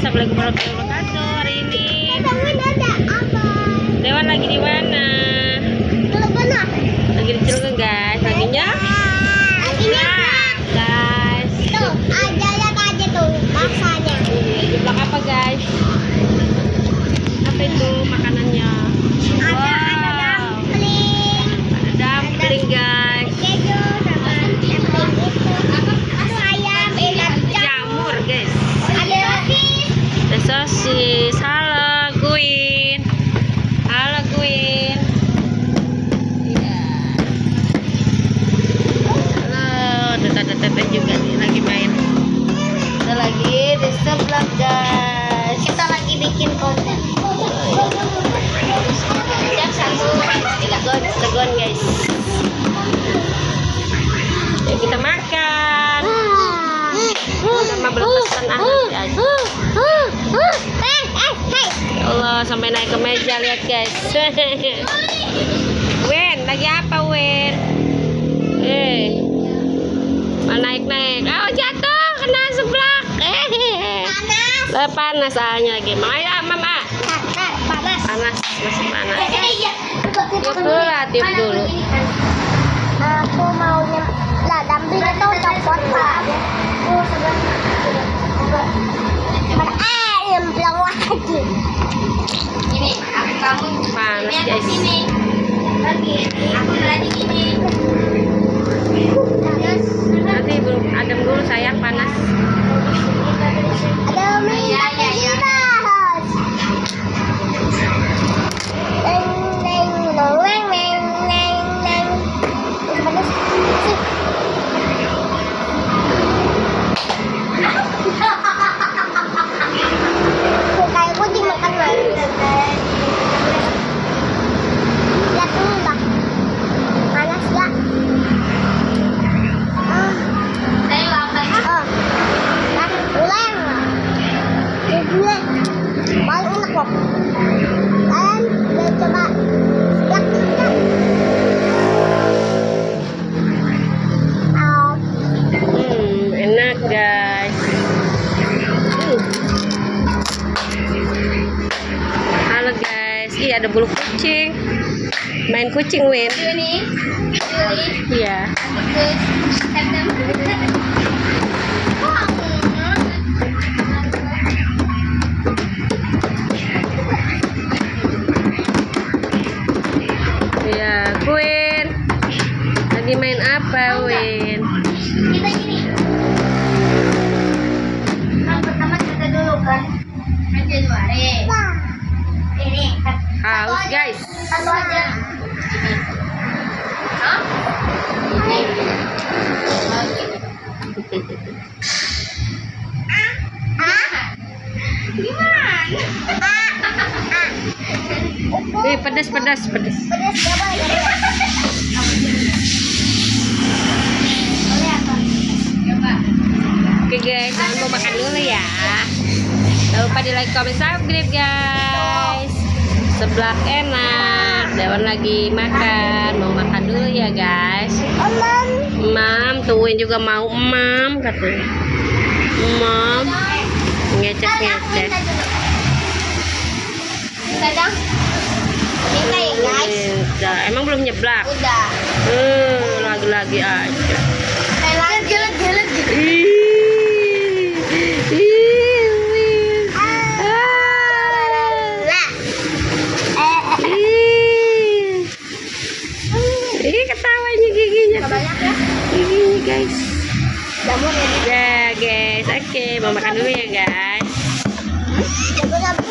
Assalamualaikum warahmatullahi wabarakatuh. Hari ini Ada apa? Dewan lagi di mana? Lagi di Cilegon guys. Laginya guys. Tuh, aja lihat aja tuh maksanya. Jeblak apa guys? Apa itu makanannya? Ada dumpling, Ada dumpling guys. keju sama dumpling itu. Ada ayam, ada Jamur guys. ada sosis. Ada sosis. Halo Queen. Halo Queen. Iya. Halo. Ada teteh juga nih lagi main. Kita lagi di sebelah guys. Kita lagi bikin konten. Cilegon guys. Yuk kita makan. Sama belum pesan aja. Ya Allah, sampai naik ke meja, lihat guys. Wen, lagi apa Wen? Mau naik-naik. Oh, jatuh, kena seblak. Panas soalnya lagi. Ayo, Mama. Panas, masih panas. Tiup dulu lah, tiup dulu. Aku maunya lah dumpling itu copot pak. Nyemplang lagi. Ini kamu Panas guys. lagi. Aku lagi gini. Nanti belum adem dulu sayang, panas. Ada mie dibahas. Neng neng neng neng neng neng. Panas sih. Kayak kucing makan manis. Lihat dulu bang. Panas gak? Saya lapar. Oh. Nah, ulang. Udah. Paling enak kok. Kalian udah coba siap kan? Enak guys. Halo guys. Ih, ada bulu kucing. Main kucing Win. Iya. Iya, Queen. Lagi main apa, Win? Kita gini. Yang pertama kita dulu kan. Januari. Ini kan. Haus, guys. Satu aja. Hah? Ini. Gimana? Ih, pedas. Pedas coba ya. Boleh apa? Coba. Oke guys, jangan mau makan dulu ya. Jangan lupa di like, comment, subscribe guys. Seblak enak. Dewan lagi makan. Mau makan dulu ya guys. Omam. Mam, tuin juga mau mam katanya. Mam, ngecek. Kadang minta ya guys. Minta. Emang belum nyeblak? Udah. Lagi-lagi aja. Gelet gitu. Ketawanya giginya. Banyak ya. Giginya guys. Jamur ya. Ya guys, oke, mau makan dulu ya guys. Jamur